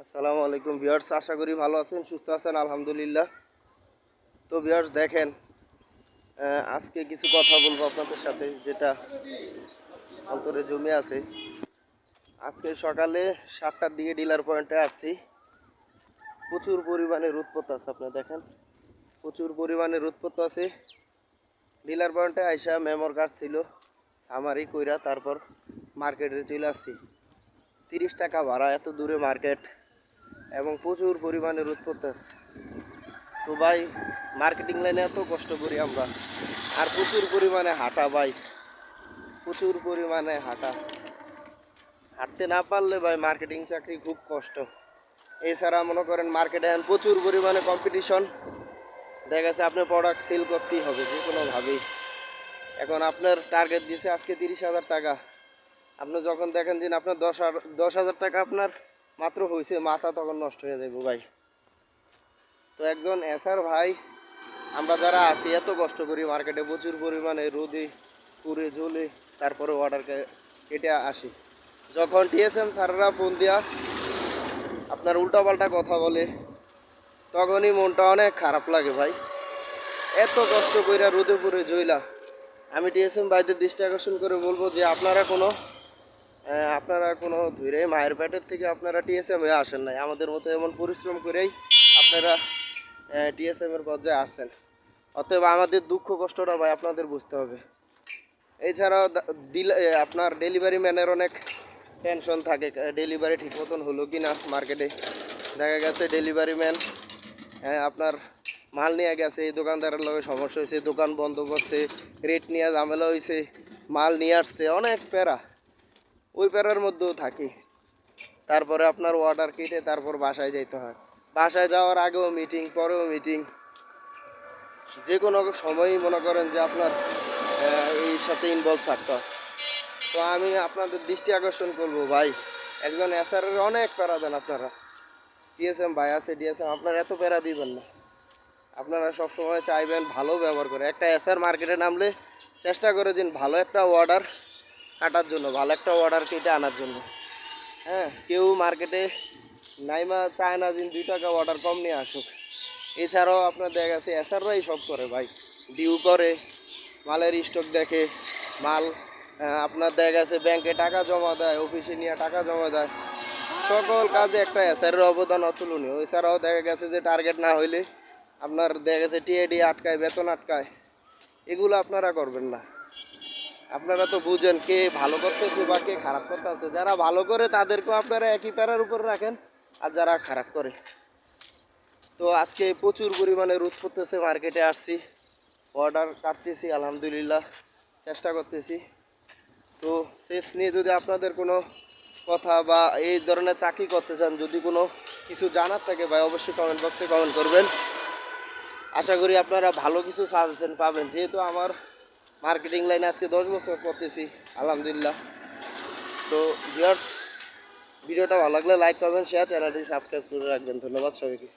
আসসালামু আলাইকুম ভিউয়ার্স, আশা করি ভালো আছেন, সুস্থ আছেন, আলহামদুলিল্লাহ। তো ভিউয়ার্স দেখেন, আজকে কিছু কথা বলবো আপনাদের সাথে, যেটা অন্তরে জমে আছে। আজকে সকালে 7টার দিকে ডিলার পয়েন্টে আসছি। প্রচুর পরিমাণে রোদ পড়তে আছে, আপনারা দেখেন প্রচুর পরিমাণে রোদ পড়তে আছে। ডিলার পয়েন্টে আইসা মেমোর কার্ড ছিল, সামারি কইরা তারপর মার্কেটে চলে আসছি। 30 টাকা ভাড়া, এত দূরে মার্কেট এবং প্রচুর পরিমাণে রোদ পড়তেছে। তো ভাই, মার্কেটিং লাইনে এত কষ্ট করি আমরা, আর প্রচুর পরিমাণে হাঁটা ভাই, প্রচুর পরিমাণে হাঁটা। হাঁটতে না পারলে ভাই মার্কেটিং চাকরি খুব কষ্ট। এছাড়া মনে করেন মার্কেটে এখন প্রচুর পরিমাণে কম্পিটিশন। দেখা গেছে আপনার প্রোডাক্ট সেল করতেই হবে যে কোনোভাবেই। এখন আপনার টার্গেট দিয়েছে আজকে 30,000 টাকা, আপনি যখন দেখেন যে আপনার 10,000 টাকা আপনার মাত্র হয়েছে, মাথা তখন নষ্ট হয়ে যাবে ভাই। তো একজন এসআর ভাই, আমরা যারা আছি এত কষ্ট করি মার্কেটে, প্রচুর পরিমাণে রোদে পুড়ে ঝুলে তারপরে অর্ডার কেটে আসি। যখন টিএসএম স্যাররা ফোন দিয়া আপনার উল্টাপাল্টা কথা বলে, তখনই মনটা অনেক খারাপ লাগে ভাই। এত কষ্ট কইরা রোদে পুড়ে ঝইলা আমি টিএসএম ভাইদের দৃষ্টি আকর্ষণ করে বলবো যে আপনারা কোনো ধরে মায়ের পেটের থেকে আপনারা টিএসএম হয়ে আসেন নাই, আমাদের মতো এমন পরিশ্রম করেই আপনারা টিএসএম এর পর্যায়ে আসছেন। অতএব আমাদের দুঃখ কষ্টটা ভাই আপনাদের বুঝতে হবে। এছাড়াও আপনার ডেলিভারি ম্যানের অনেক টেনশন থাকে, ডেলিভারি ঠিক মতন হলো কি না। মার্কেটে দেখা গেছে ডেলিভারি ম্যান আপনার মাল নিয়ে গেছে, এই দোকানদারের লগে সমস্যা হয়েছে, দোকান বন্ধ করছে, রেট নিয়ে ঝামেলা হয়েছে, মাল নিয়ে আসছে, অনেক প্যারা। ওই প্যারার মধ্যেও থাকি। তারপরে আপনার অর্ডার কেটে তারপর বাসায় যাইতে হয়। বাসায় যাওয়ার আগেও মিটিং, পরেও মিটিং, যে কোনো সময়ই মনে করেন যে আপনার এই সাথে ইনভলভ থাকতে হয়। তো আমি আপনাদের দৃষ্টি আকর্ষণ করবো ভাই, একজন এসআরের অনেক প্যারা দেন আপনারা। টিএসএম ভাই আছে, ডিএসএম, আপনারা এত প্যারা দিবেন না। আপনারা সবসময় চাইবেন ভালো ব্যবহার করে। একটা এসআর মার্কেটে নামলে চেষ্টা করে দিন ভালো একটা অর্ডার কাটার জন্য, ভালো একটা অর্ডার কেটে আনার জন্য। হ্যাঁ, কেউ মার্কেটে নাইমা চায় না দিন 2 টাকা অর্ডার কম নিয়ে আসুক। এছাড়াও আপনার দেখা গেছে এসআররাই সব করে ভাই, ডিউ করে, মালের স্টক দেখে, মাল আপনার দেখা গেছে ব্যাংকে টাকা জমা দেয়, অফিসে নিয়ে টাকা জমা দেয়। সকল কাজে একটা এসআরের অবদান অতুলনীয়। এছাড়াও দেখা গেছে যে টার্গেট না হইলে আপনার দেখা গেছে টিএডি আটকায়, বেতন আটকায়। এগুলো আপনারা করবেন না। আপনারা তো বুঝেন কে ভালো করতেছে বা কে খারাপ করতেছে। যারা ভালো করে তাদেরকেও আপনারা একই প্যারার উপর রাখেন, আর যারা খারাপ করে। তো আজকে প্রচুর পরিমাণে রোদ পড়তেছে, মার্কেটে আসছি, অর্ডার কাটতেছি, আলহামদুলিল্লাহ চেষ্টা করতেছি। তো শেষ নিয়ে যদি আপনাদের কোনো কথা বা এই ধরনের চাকরি করতে চান, যদি কোনো কিছু জানার থাকে ভাই, অবশ্যই কমেন্ট বক্সে কমেন্ট করবেন। আশা করি আপনারা ভালো কিছু সাজেশন পাবেন, যেহেতু আমার মার্কেটিং লাইনে আজকে 10 বছর করতেছি, আলহামদুলিল্লাহ। তো ভিউয়ার্স, ভিডিওটা ভালো লাগলে লাইক করবেন, শেয়ার, চ্যানেলটি সাবস্ক্রাইব করে রাখবেন। ধন্যবাদ সবাইকে।